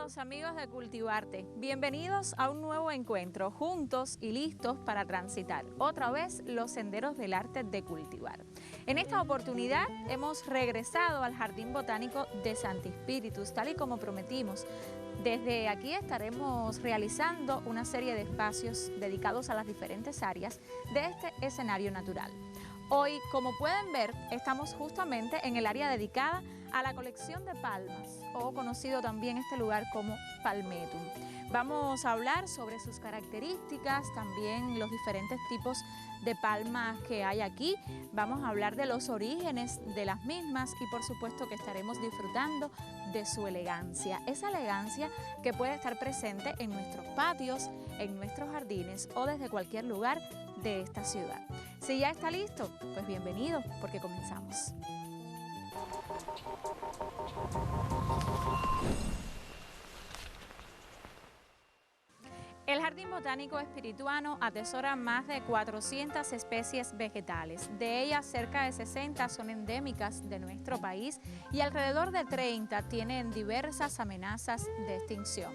Estimados amigos de Cultivarte, bienvenidos a un nuevo encuentro, juntos y listos para transitar otra vez los senderos del arte de cultivar. En esta oportunidad hemos regresado al Jardín Botánico de Santi Spíritus, tal y como prometimos. Desde aquí estaremos realizando una serie de espacios dedicados a las diferentes áreas de este escenario natural. Hoy, como pueden ver, estamos justamente en el área dedicada a la colección de palmas, o conocido también este lugar como Palmetum. Vamos a hablar sobre sus características, también los diferentes tipos de palmas que hay aquí. Vamos a hablar de los orígenes de las mismas y por supuesto que estaremos disfrutando de su elegancia. Esa elegancia que puede estar presente en nuestros patios, en nuestros jardines o desde cualquier lugar de esta ciudad. Si ya está listo, pues bienvenido porque comenzamos. El Jardín Botánico Espirituano atesora más de 400 especies vegetales. De ellas, cerca de 60 son endémicas de nuestro país y alrededor de 30 tienen diversas amenazas de extinción.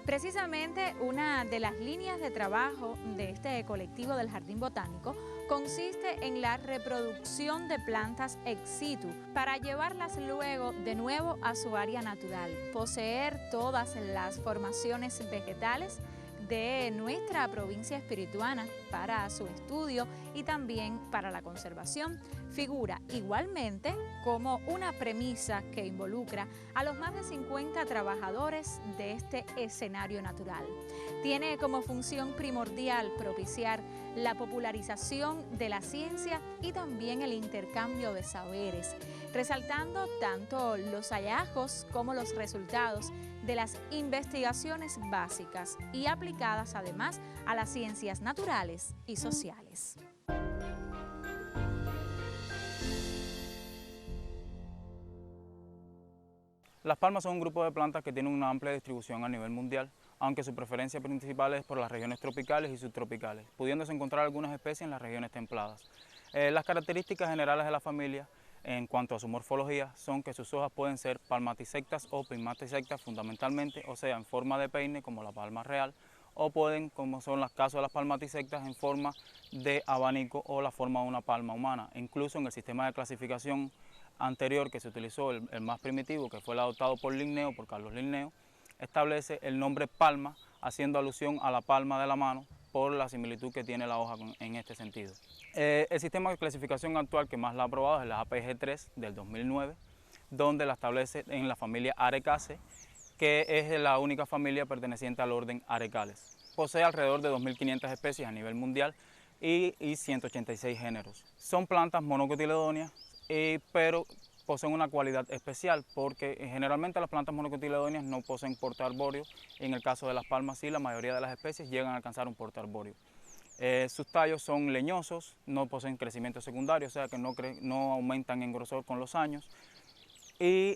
Precisamente una de las líneas de trabajo de este colectivo del Jardín Botánico consiste en la reproducción de plantas ex situ para llevarlas luego de nuevo a su área natural, poseer todas las formaciones vegetales de nuestra provincia espirituana para su estudio y también para la conservación, figura igualmente como una premisa que involucra a los más de 50 trabajadores de este escenario natural. Tiene como función primordial propiciar la popularización de la ciencia y también el intercambio de saberes, resaltando tanto los hallazgos como los resultados de las investigaciones básicas y aplicadas además a las ciencias naturales y sociales. Las palmas son un grupo de plantas que tienen una amplia distribución a nivel mundial, aunque su preferencia principal es por las regiones tropicales y subtropicales, pudiéndose encontrar algunas especies en las regiones templadas. Las características generales de la familia en cuanto a su morfología son que sus hojas pueden ser palmatisectas o pinnatisectas fundamentalmente, o sea, en forma de peine como la palma real, o pueden, como son los casos de las palmatisectas, en forma de abanico o la forma de una palma humana. Incluso en el sistema de clasificación anterior que se utilizó, el más primitivo, que fue el adoptado por Linneo, por Carlos Linneo, establece el nombre palma, haciendo alusión a la palma de la mano por la similitud que tiene la hoja en este sentido. El sistema de clasificación actual que más la ha aprobado es la APG3 del 2009, donde la establece en la familia Arecaceae, que es la única familia perteneciente al orden Arecales. Posee alrededor de 2.500 especies a nivel mundial y 186 géneros. Son plantas monocotiledóneas, pero poseen una cualidad especial porque generalmente las plantas monocotiledóneas no poseen porte arbóreo y en el caso de las palmas sí, la mayoría de las especies llegan a alcanzar un porte arbóreo. Sus tallos son leñosos, no poseen crecimiento secundario, o sea que no aumentan en grosor con los años. Y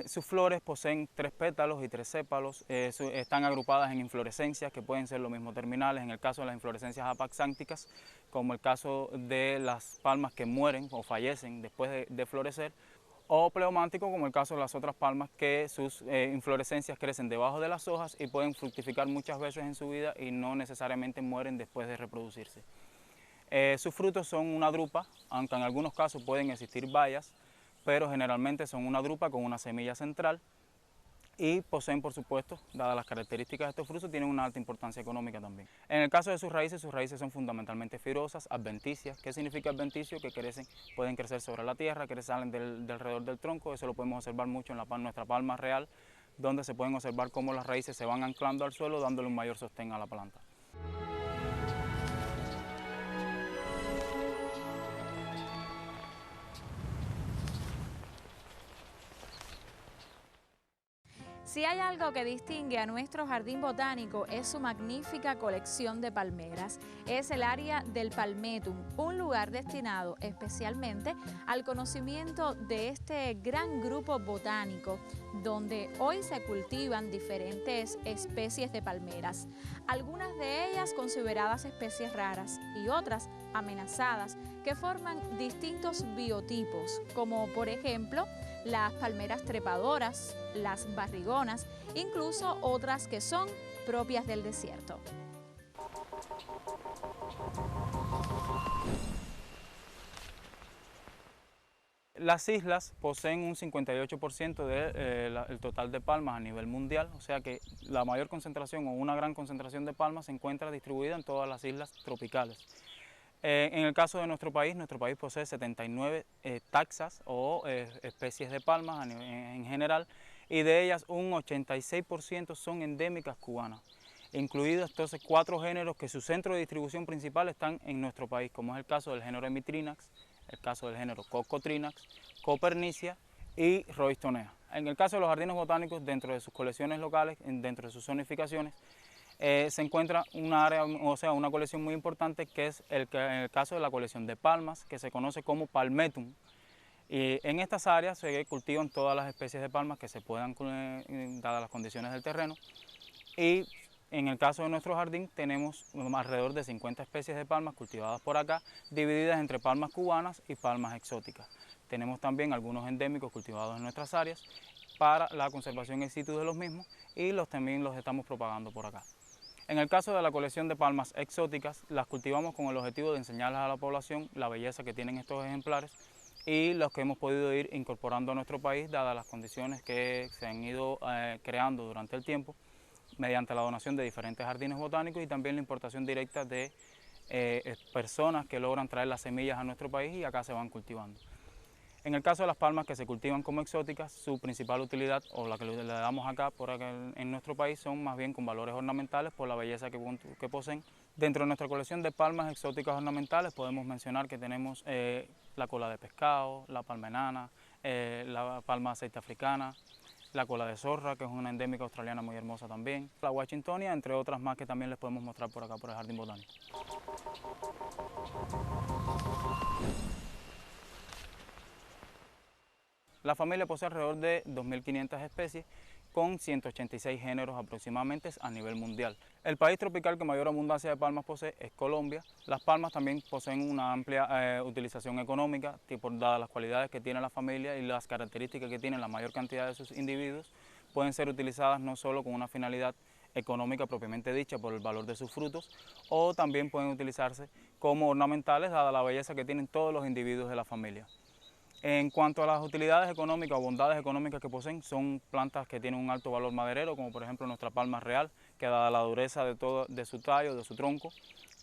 sus flores poseen 3 pétalos y 3 sépalos, están agrupadas en inflorescencias que pueden ser lo mismo terminales, en el caso de las inflorescencias apaxánticas, como el caso de las palmas que mueren o fallecen después de florecer, o pleomántico, como el caso de las otras palmas que sus inflorescencias crecen debajo de las hojas y pueden fructificar muchas veces en su vida y no necesariamente mueren después de reproducirse. Sus frutos son una drupa, aunque en algunos casos pueden existir bayas, pero generalmente son una drupa con una semilla central y poseen, por supuesto, dadas las características de estos frutos, tienen una alta importancia económica también. En el caso de sus raíces son fundamentalmente fibrosas, adventicias. ¿Qué significa adventicio? Que pueden crecer sobre la tierra, que salen del alrededor del tronco. Eso lo podemos observar mucho en nuestra palma real, donde se pueden observar cómo las raíces se van anclando al suelo, dándole un mayor sostén a la planta. Si hay algo que distingue a nuestro jardín botánico es su magnífica colección de palmeras. Es el área del Palmetum, un lugar destinado especialmente al conocimiento de este gran grupo botánico, donde hoy se cultivan diferentes especies de palmeras, algunas de ellas consideradas especies raras y otras amenazadas, que forman distintos biotipos, como por ejemplo las palmeras trepadoras, las barrigonas, incluso otras que son propias del desierto. Las islas poseen un 58% del total de palmas a nivel mundial, o sea que la mayor concentración o una gran concentración de palmas se encuentra distribuida en todas las islas tropicales. En el caso de nuestro país posee 79 taxas o especies de palmas en general, y de ellas un 86% son endémicas cubanas, incluidos entonces 4 géneros que su centro de distribución principal están en nuestro país, como es el caso del género Hemitrinax, el caso del género Cocotrinax, Copernicia y Roystonea. En el caso de los jardines botánicos, dentro de sus colecciones locales, dentro de sus zonificaciones, se encuentra una área, o sea, una colección muy importante que es en el caso de la colección de palmas, que se conoce como Palmetum. Y en estas áreas se cultivan todas las especies de palmas que se puedan, dadas las condiciones del terreno. Y en el caso de nuestro jardín tenemos alrededor de 50 especies de palmas cultivadas por acá, divididas entre palmas cubanas y palmas exóticas. Tenemos también algunos endémicos cultivados en nuestras áreas para la conservación in situ de los mismos, y también los estamos propagando por acá. En el caso de la colección de palmas exóticas, las cultivamos con el objetivo de enseñarles a la población la belleza que tienen estos ejemplares y los que hemos podido ir incorporando a nuestro país, dadas las condiciones que se han ido creando durante el tiempo, mediante la donación de diferentes jardines botánicos y también la importación directa de personas que logran traer las semillas a nuestro país y acá se van cultivando. En el caso de las palmas que se cultivan como exóticas, su principal utilidad, o la que le damos acá, en nuestro país, son más bien con valores ornamentales por la belleza que poseen. Dentro de nuestra colección de palmas exóticas ornamentales podemos mencionar que tenemos la cola de pescado, la palma enana, la palma de aceite africana, la cola de zorra, que es una endémica australiana muy hermosa también, la Washingtonia, entre otras más que también les podemos mostrar por acá, por el Jardín Botánico. La familia posee alrededor de 2.500 especies, con 186 géneros aproximadamente a nivel mundial. El país tropical que mayor abundancia de palmas posee es Colombia. Las palmas también poseen una amplia utilización económica, dadas las cualidades que tiene la familia y las características que tiene la mayor cantidad de sus individuos, pueden ser utilizadas no solo con una finalidad económica propiamente dicha por el valor de sus frutos, o también pueden utilizarse como ornamentales, dada la belleza que tienen todos los individuos de la familia. En cuanto a las utilidades económicas o bondades económicas que poseen, son plantas que tienen un alto valor maderero, como por ejemplo nuestra palma real, que dada la dureza de su tallo, de su tronco,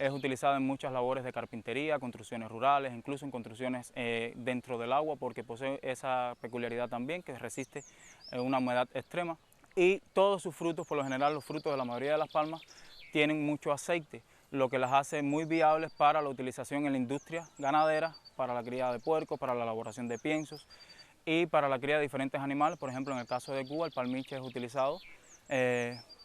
es utilizada en muchas labores de carpintería, construcciones rurales, incluso en construcciones dentro del agua, porque posee esa peculiaridad también, que resiste una humedad extrema. Y todos sus frutos, por lo general los frutos de la mayoría de las palmas, tienen mucho aceite, lo que las hace muy viables para la utilización en la industria ganadera, para la cría de puercos, para la elaboración de piensos y para la cría de diferentes animales. Por ejemplo, en el caso de Cuba, el palmiche es utilizado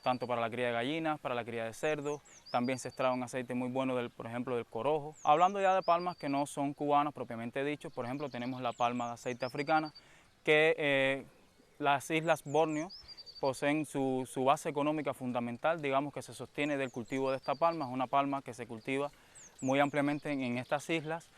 tanto para la cría de gallinas, para la cría de cerdos. También se extrae un aceite muy bueno, por ejemplo, del corojo. Hablando ya de palmas que no son cubanas propiamente dicho, por ejemplo, tenemos la palma de aceite africana, que las islas Borneo poseen su base económica fundamental, digamos que se sostiene del cultivo de esta palma. Es una palma que se cultiva muy ampliamente en estas islas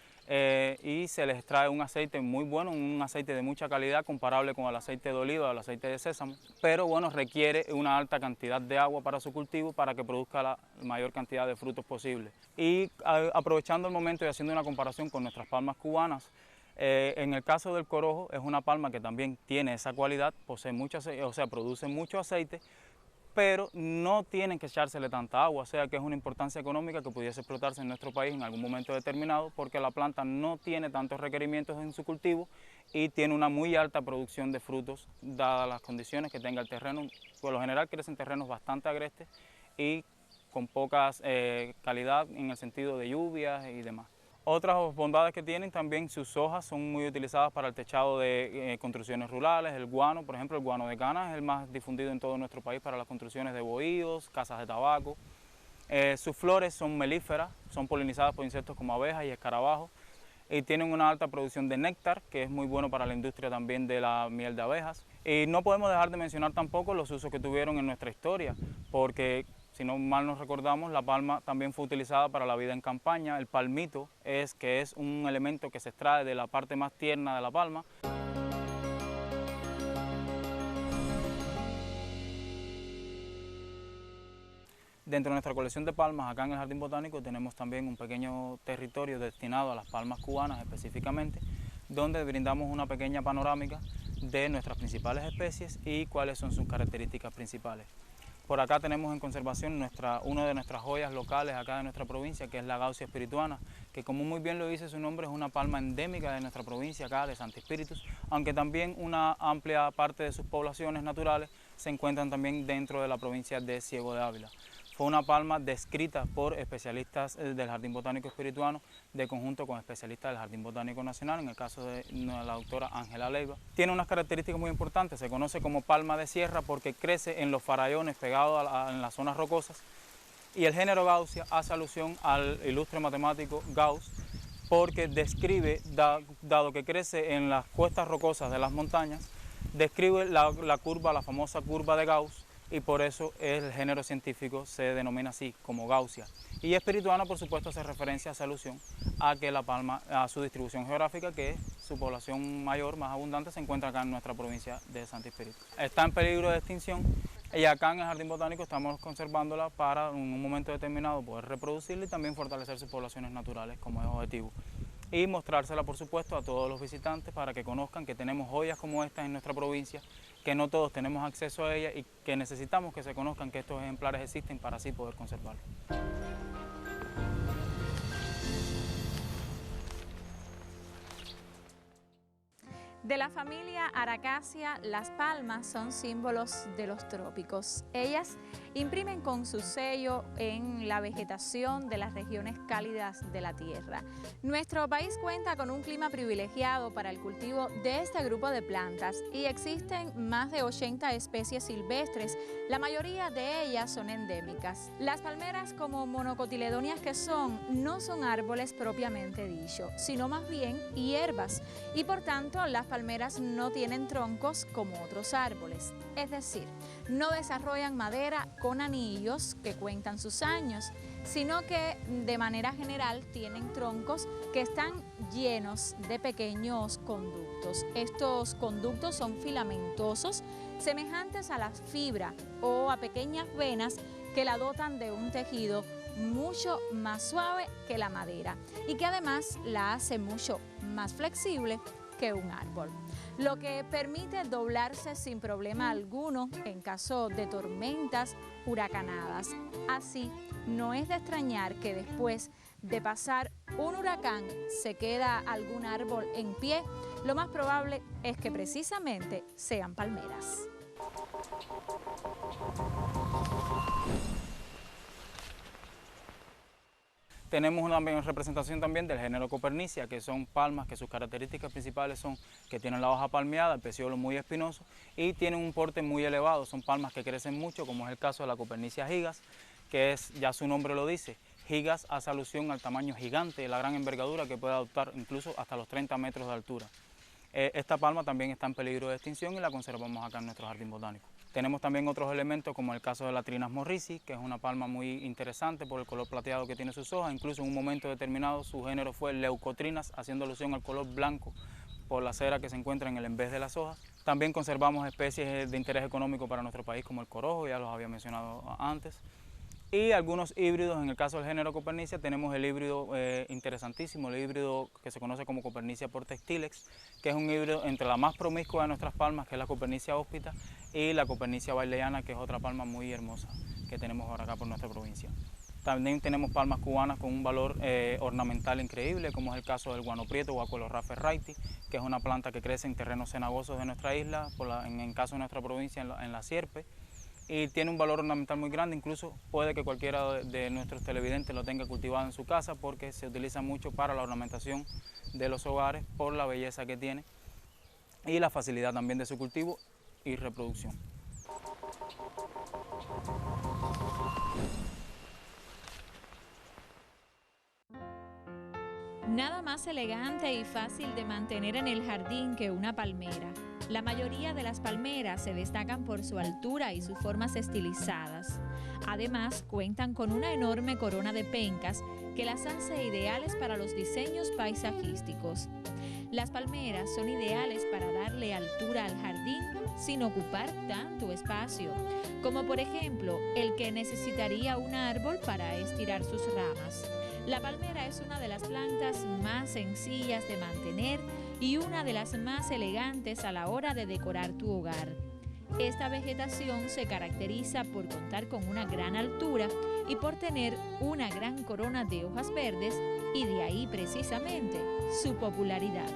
y se les extrae un aceite muy bueno, un aceite de mucha calidad comparable con el aceite de oliva o el aceite de sésamo, pero bueno, requiere una alta cantidad de agua para su cultivo para que produzca la mayor cantidad de frutos posible. Y aprovechando el momento y haciendo una comparación con nuestras palmas cubanas, en el caso del corojo es una palma que también tiene esa cualidad, posee mucho aceite, o sea, produce mucho aceite, pero no tienen que echársele tanta agua, o sea que es una importancia económica que pudiese explotarse en nuestro país en algún momento determinado, porque la planta no tiene tantos requerimientos en su cultivo y tiene una muy alta producción de frutos, dadas las condiciones que tenga el terreno. Por lo general crecen terrenos bastante agrestes y con pocas calidad en el sentido de lluvias y demás. Otras bondades que tienen también, sus hojas son muy utilizadas para el techado de construcciones rurales. El guano, por ejemplo, el guano de cana es el más difundido en todo nuestro país para las construcciones de bohíos, casas de tabaco. Sus flores son melíferas, son polinizadas por insectos como abejas y escarabajos y tienen una alta producción de néctar, que es muy bueno para la industria también de la miel de abejas. Y no podemos dejar de mencionar tampoco los usos que tuvieron en nuestra historia, porque si no mal nos recordamos, la palma también fue utilizada para la vida en campaña. El palmito que es un elemento que se extrae de la parte más tierna de la palma. Dentro de nuestra colección de palmas, acá en el Jardín Botánico, tenemos también un pequeño territorio destinado a las palmas cubanas específicamente, donde brindamos una pequeña panorámica de nuestras principales especies y cuáles son sus características principales. Por acá tenemos en conservación una de nuestras joyas locales acá de nuestra provincia, que es la Gausia espirituana, que como muy bien lo dice su nombre, es una palma endémica de nuestra provincia acá, de Santi Spíritus, aunque también una amplia parte de sus poblaciones naturales se encuentran también dentro de la provincia de Ciego de Ávila. Fue una palma descrita por especialistas del Jardín Botánico Espirituano, de conjunto con especialistas del Jardín Botánico Nacional, en el caso de la doctora Ángela Leiva. Tiene unas características muy importantes, se conoce como palma de sierra porque crece en los farallones pegados en las zonas rocosas, y el género Gausia hace alusión al ilustre matemático Gauss, porque describe, dado que crece en las cuestas rocosas de las montañas, describe la curva, la famosa curva de Gauss, y por eso el género científico se denomina así, como Gausia. Y espirituana, por supuesto, hace referencia, hace alusión a que la palma, a su distribución geográfica, que su población mayor, más abundante, se encuentra acá en nuestra provincia de Santi Spíritus. Está en peligro de extinción y acá en el Jardín Botánico estamos conservándola para en un momento determinado poder reproducirla y también fortalecer sus poblaciones naturales como es objetivo. Y mostrársela, por supuesto, a todos los visitantes para que conozcan que tenemos joyas como estas en nuestra provincia, que no todos tenemos acceso a ellas y que necesitamos que se conozcan que estos ejemplares existen para así poder conservarlos. De la familia Araucaria, las palmas son símbolos de los trópicos. Ellas imprimen con su sello en la vegetación de las regiones cálidas de la tierra. Nuestro país cuenta con un clima privilegiado para el cultivo de este grupo de plantas y existen más de 80 especies silvestres, la mayoría de ellas son endémicas. Las palmeras, como monocotiledóneas que son, no son árboles propiamente dicho, sino más bien hierbas, y por tanto las palmeras no tienen troncos como otros árboles, es decir, no desarrollan madera con anillos que cuentan sus años, sino que de manera general tienen troncos que están llenos de pequeños conductos. Estos conductos son filamentosos, semejantes a la fibra o a pequeñas venas que la dotan de un tejido mucho más suave que la madera y que además la hace mucho más flexible que un árbol, lo que permite doblarse sin problema alguno en caso de tormentas huracanadas. Así, no es de extrañar que después de pasar un huracán se queda algún árbol en pie, lo más probable es que precisamente sean palmeras. Tenemos una representación también del género Copernicia, que son palmas que sus características principales son que tienen la hoja palmeada, el pecíolo muy espinoso y tienen un porte muy elevado. Son palmas que crecen mucho, como es el caso de la Copernicia gigas, que es, ya su nombre lo dice, gigas hace alusión al tamaño gigante, la gran envergadura que puede adoptar incluso hasta los 30 metros de altura. Esta palma también está en peligro de extinción y la conservamos acá en nuestro jardín botánico. Tenemos también otros elementos como el caso de la Trinas morrisi, que es una palma muy interesante por el color plateado que tiene sus hojas. Incluso en un momento determinado su género fue Leucotrinas, haciendo alusión al color blanco por la cera que se encuentra en el envés de las hojas. También conservamos especies de interés económico para nuestro país como el corojo, ya los había mencionado antes. Y algunos híbridos, en el caso del género Copernicia tenemos el híbrido interesantísimo, el híbrido que se conoce como Copernicia portextilex, que es un híbrido entre la más promiscua de nuestras palmas, que es la Copernicia hóspita, y la Copernicia baileana, que es otra palma muy hermosa que tenemos ahora acá por nuestra provincia. También tenemos palmas cubanas con un valor ornamental increíble, como es el caso del guano prieto o Aquilorra ferraiti, que es una planta que crece en terrenos cenagosos de nuestra isla, en el caso de nuestra provincia en la Sierpe, y tiene un valor ornamental muy grande. Incluso puede que cualquiera de nuestros televidentes lo tenga cultivado en su casa porque se utiliza mucho para la ornamentación de los hogares por la belleza que tiene y la facilidad también de su cultivo y reproducción. Nada más elegante y fácil de mantener en el jardín que una palmera. La mayoría de las palmeras se destacan por su altura y sus formas estilizadas. Además, cuentan con una enorme corona de pencas que las hace ideales para los diseños paisajísticos. Las palmeras son ideales para darle altura al jardín sin ocupar tanto espacio, como por ejemplo el que necesitaría un árbol para estirar sus ramas. La palmera es una de las plantas más sencillas de mantener y una de las más elegantes a la hora de decorar tu hogar. Esta vegetación se caracteriza por contar con una gran altura y por tener una gran corona de hojas verdes, y de ahí precisamente su popularidad.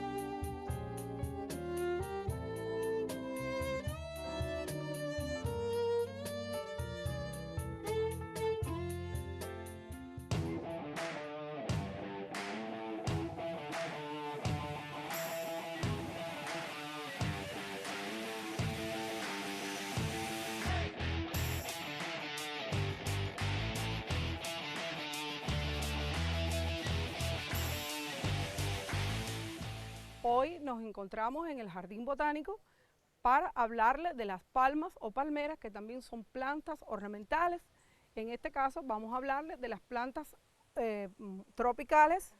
Hoy nos encontramos en el Jardín Botánico para hablarles de las palmas o palmeras, que también son plantas ornamentales. En este caso vamos a hablarles de las plantas tropicales,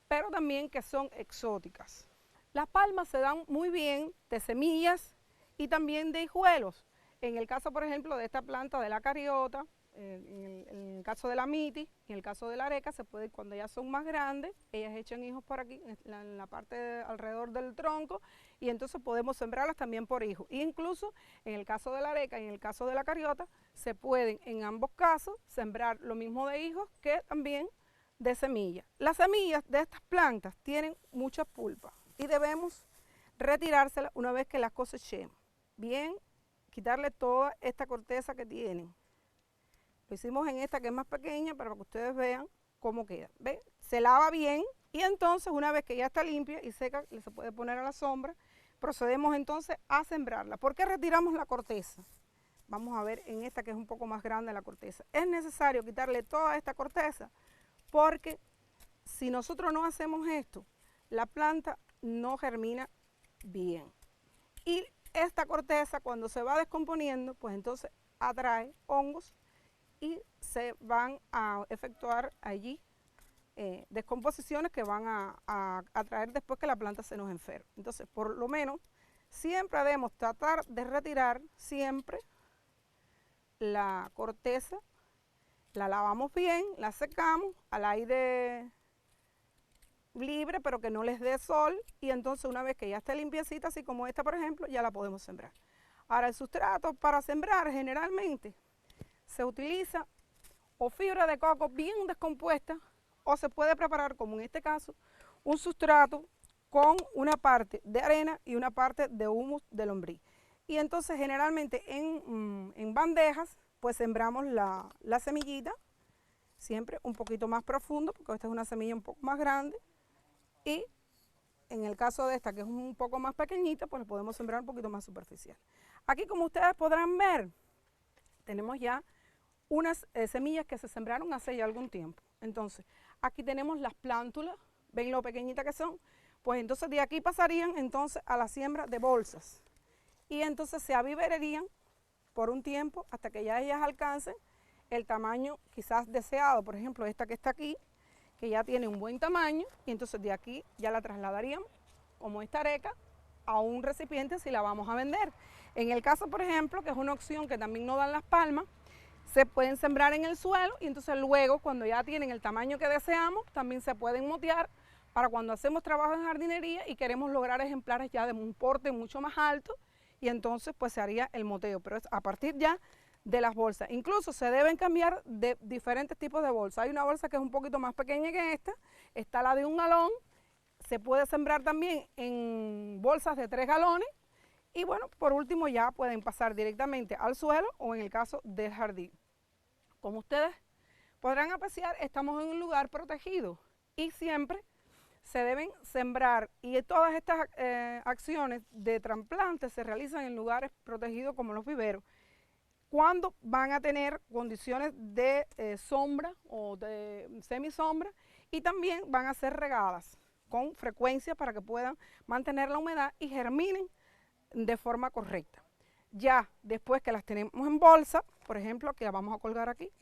pero también que son exóticas. Las palmas se dan muy bien de semillas y también de hijuelos. En el caso, por ejemplo, de esta planta de la cariota, en el caso de la miti, en el caso de la areca, se puede, cuando ya son más grandes, ellas echan hijos por aquí, en la parte alrededor del tronco, y entonces podemos sembrarlas también por hijos. E incluso en el caso de la areca y en el caso de la cariota, se pueden en ambos casos sembrar lo mismo de hijos que también de semillas. Las semillas de estas plantas tienen mucha pulpa y debemos retirárselas una vez que las cosechemos. Bien, quitarle toda esta corteza que tienen. Lo hicimos en esta que es más pequeña para que ustedes vean cómo queda. ¿Ven? Se lava bien y entonces una vez que ya está limpia y seca, se puede poner a la sombra. Procedemos entonces a sembrarla. ¿Por qué retiramos la corteza? Vamos a ver en esta que es un poco más grande la corteza. Es necesario quitarle toda esta corteza porque si nosotros no hacemos esto, la planta no germina bien. Y esta corteza, cuando se va descomponiendo, pues entonces atrae hongos y se van a efectuar allí descomposiciones que van a traer después que la planta se nos enferme. Entonces, por lo menos, siempre debemos tratar de retirar siempre la corteza, la lavamos bien, la secamos al aire libre, pero que no les dé sol, y entonces una vez que ya esté limpiecita, así como esta, por ejemplo, ya la podemos sembrar. Ahora, el sustrato para sembrar generalmente se utiliza o fibra de coco bien descompuesta, o se puede preparar, como en este caso, un sustrato con una parte de arena y una parte de humus de lombriz. Y entonces generalmente en bandejas pues sembramos la semillita, siempre un poquito más profundo, porque esta es una semilla un poco más grande, y en el caso de esta que es un poco más pequeñita, pues la podemos sembrar un poquito más superficial. Aquí, como ustedes podrán ver, tenemos ya unas semillas que se sembraron hace ya algún tiempo. Entonces, aquí tenemos las plántulas, ven lo pequeñitas que son, pues entonces de aquí pasarían entonces a la siembra de bolsas. Y entonces se aviverarían por un tiempo hasta que ya ellas alcancen el tamaño quizás deseado. Por ejemplo, esta que está aquí, que ya tiene un buen tamaño, y entonces de aquí ya la trasladaríamos, como esta areca, a un recipiente si la vamos a vender. En el caso, por ejemplo, que es una opción que también nos dan las palmas, se pueden sembrar en el suelo y entonces luego, cuando ya tienen el tamaño que deseamos, también se pueden motear para cuando hacemos trabajo en jardinería y queremos lograr ejemplares ya de un porte mucho más alto, y entonces pues se haría el moteo, pero es a partir ya de las bolsas. Incluso se deben cambiar de diferentes tipos de bolsas. Hay una bolsa que es un poquito más pequeña que esta, está la de 1 galón, se puede sembrar también en bolsas de 3 galones, y bueno, por último ya pueden pasar directamente al suelo o en el caso del jardín. Como ustedes podrán apreciar, estamos en un lugar protegido y siempre se deben sembrar, y todas estas acciones de trasplante se realizan en lugares protegidos como los viveros, cuando van a tener condiciones de sombra o de semisombra, y también van a ser regadas con frecuencia para que puedan mantener la humedad y germinen de forma correcta. Ya después que las tenemos en bolsa, por ejemplo, que las vamos a colgar aquí,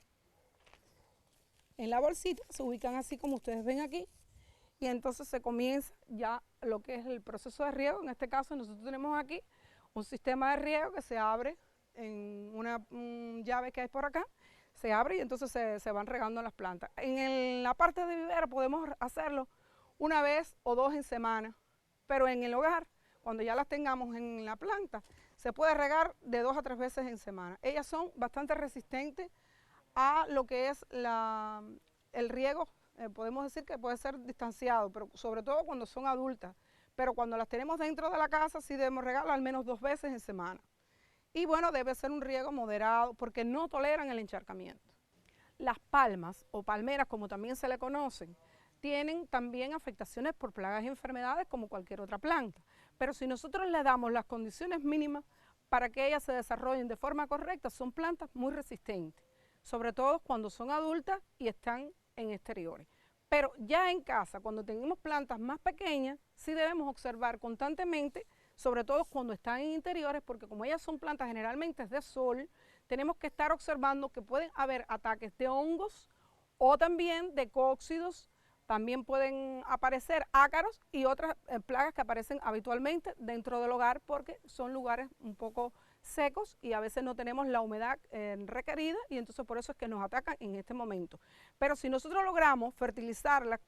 en la bolsita se ubican así como ustedes ven aquí, y entonces se comienza ya lo que es el proceso de riego. En este caso nosotros tenemos aquí un sistema de riego que se abre en una llave que hay por acá, se abre y entonces se van regando las plantas. En la parte de vivero podemos hacerlo una vez o dos en semana, pero en el hogar, cuando ya las tengamos en la planta, se puede regar de 2 a 3 veces en semana. Ellas son bastante resistentes a lo que es el riego, podemos decir que puede ser distanciado, pero sobre todo cuando son adultas. Pero cuando las tenemos dentro de la casa sí debemos regarlas al menos 2 veces en semana. Y bueno, debe ser un riego moderado porque no toleran el encharcamiento. Las palmas o palmeras, como también se le conocen, tienen también afectaciones por plagas y enfermedades como cualquier otra planta. Pero si nosotros le damos las condiciones mínimas para que ellas se desarrollen de forma correcta, son plantas muy resistentes, sobre todo cuando son adultas y están en exteriores. Pero ya en casa, cuando tenemos plantas más pequeñas, sí debemos observar constantemente, sobre todo cuando están en interiores, porque como ellas son plantas generalmente de sol, tenemos que estar observando que pueden haber ataques de hongos o también de cócidos. También pueden aparecer ácaros y otras plagas que aparecen habitualmente dentro del hogar porque son lugares un poco secos y a veces no tenemos la humedad requerida y entonces por eso es que nos atacan en este momento. Pero si nosotros logramos fertilizarlas,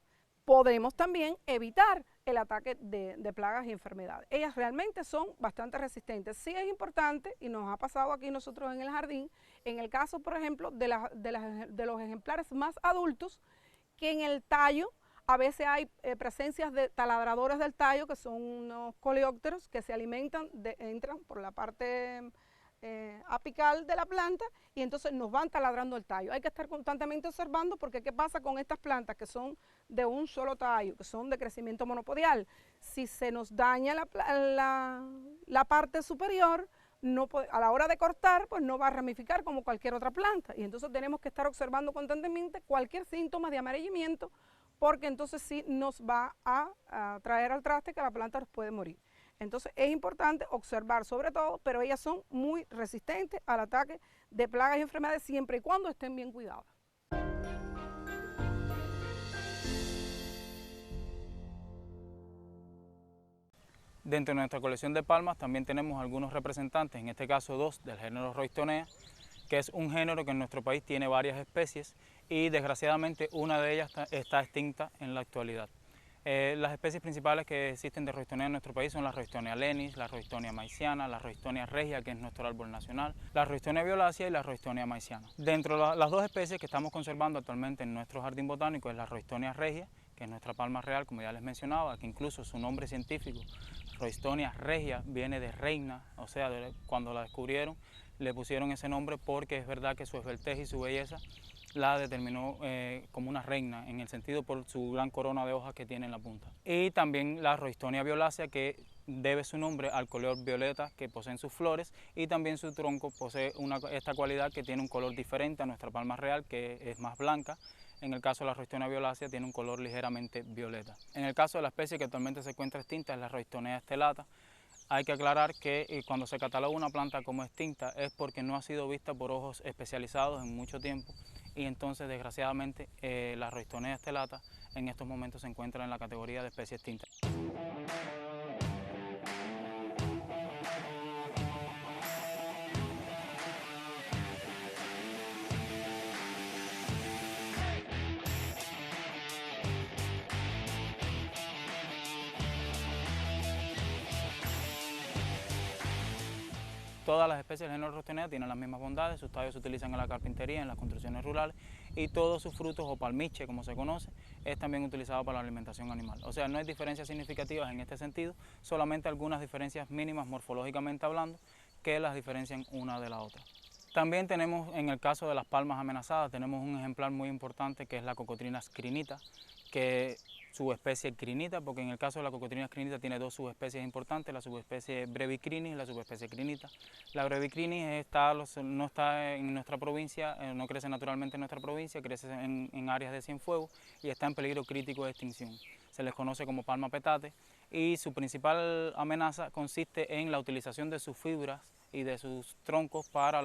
podemos también evitar el ataque de plagas y enfermedades. Ellas realmente son bastante resistentes. Sí es importante, y nos ha pasado aquí nosotros en el jardín, en el caso, por ejemplo, de los ejemplares más adultos, que en el tallo a veces hay presencias de taladradores del tallo, que son unos coleópteros que se alimentan, entran por la parte apical de la planta y entonces nos van taladrando el tallo. Hay que estar constantemente observando porque qué pasa con estas plantas que son de un solo tallo, que son de crecimiento monopodial. Si se nos daña la parte superior, a la hora de cortar, pues no va a ramificar como cualquier otra planta. Y entonces tenemos que estar observando constantemente cualquier síntoma de amarillamiento, porque entonces sí nos va a traer al traste que la planta puede morir. Entonces es importante observar sobre todo, pero ellas son muy resistentes al ataque de plagas y enfermedades siempre y cuando estén bien cuidadas. Dentro de nuestra colección de palmas también tenemos algunos representantes, en este caso 2 del género Roystonea, que es un género que en nuestro país tiene varias especies y desgraciadamente una de ellas está extinta en la actualidad. Las especies principales que existen de Roystonea en nuestro país son la Roystonea lenis, la Roystonea maiciana, la Roystonea regia, que es nuestro árbol nacional, la Roystonea violacea y la Roystonea maiciana. Dentro de las 2 especies que estamos conservando actualmente en nuestro jardín botánico es la Roystonea regia, que es nuestra palma real, como ya les mencionaba, que incluso su nombre científico, Roystonea regia, viene de reina, o sea, cuando la descubrieron le pusieron ese nombre porque es verdad que su esbeltez y su belleza la determinó como una reina, en el sentido por su gran corona de hojas que tiene en la punta. Y también la Roystonea violacea, que debe su nombre al color violeta que poseen sus flores, y también su tronco posee esta cualidad que tiene un color diferente a nuestra palma real, que es más blanca. En el caso de la Roystonea violacea tiene un color ligeramente violeta. En el caso de la especie que actualmente se encuentra extinta es la Roystonea estelata. Hay que aclarar que cuando se cataloga una planta como extinta es porque no ha sido vista por ojos especializados en mucho tiempo y entonces desgraciadamente la Roystonea estelata en estos momentos se encuentra en la categoría de especie extinta. Todas las especies del género Roystonea tienen las mismas bondades, sus tallos se utilizan en la carpintería, en las construcciones rurales y todos sus frutos o palmiche, como se conoce, es también utilizado para la alimentación animal. O sea, no hay diferencias significativas en este sentido, solamente algunas diferencias mínimas morfológicamente hablando que las diferencian una de la otra. También tenemos, en el caso de las palmas amenazadas, tenemos un ejemplar muy importante que es la Cocotrina scrinita, que subespecie crinita, porque en el caso de la Cocotrina scrinita tiene 2 subespecies importantes, la subespecie brevicrinis y la subespecie crinita. La brevicrinis no está en nuestra provincia, no crece naturalmente en nuestra provincia, crece en áreas de Cienfuegos y está en peligro crítico de extinción. Se les conoce como palma petate y su principal amenaza consiste en la utilización de sus fibras y de sus troncos para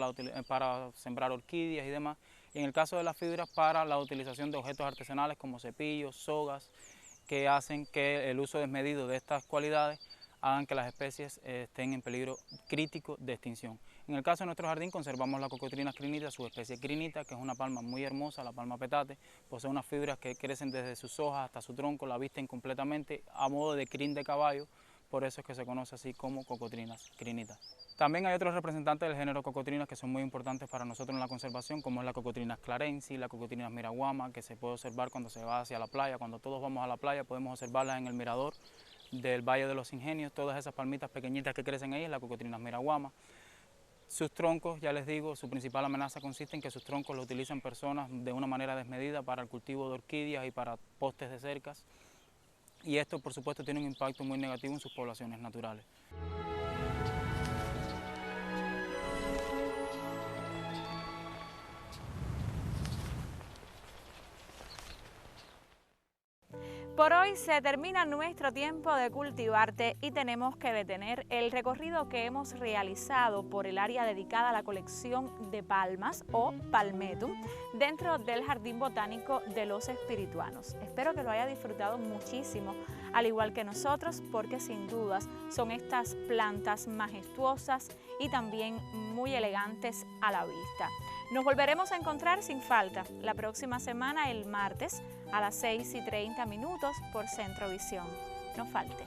sembrar orquídeas y demás, y en el caso de las fibras para la utilización de objetos artesanales como cepillos, sogas que hacen que el uso desmedido de estas cualidades hagan que las especies estén en peligro crítico de extinción. En el caso de nuestro jardín conservamos la Cocotrinas crinita, su especie crinita, que es una palma muy hermosa, la palma petate, posee unas fibras que crecen desde sus hojas hasta su tronco, la visten completamente a modo de crin de caballo, por eso es que se conoce así como Cocotrinas crinita. También hay otros representantes del género Cocotrinas que son muy importantes para nosotros en la conservación, como es la Cocotrinas clarensis, la Cocotrinas miraguama, que se puede observar cuando se va hacia la playa. Cuando todos vamos a la playa podemos observarlas en el mirador del Valle de los Ingenios, todas esas palmitas pequeñitas que crecen ahí, es la Cocotrinas miraguama. Sus troncos, ya les digo, su principal amenaza consiste en que sus troncos los utilizan personas de una manera desmedida para el cultivo de orquídeas y para postes de cercas, y esto por supuesto tiene un impacto muy negativo en sus poblaciones naturales. Por hoy se termina nuestro tiempo de cultivarte y tenemos que detener el recorrido que hemos realizado por el área dedicada a la colección de palmas o palmetum dentro del Jardín Botánico de los Espirituanos. Espero que lo haya disfrutado muchísimo, al igual que nosotros, porque sin dudas son estas plantas majestuosas y también muy elegantes a la vista. Nos volveremos a encontrar sin falta la próxima semana, el martes, a las 6:30 por Centrovisión. No falte.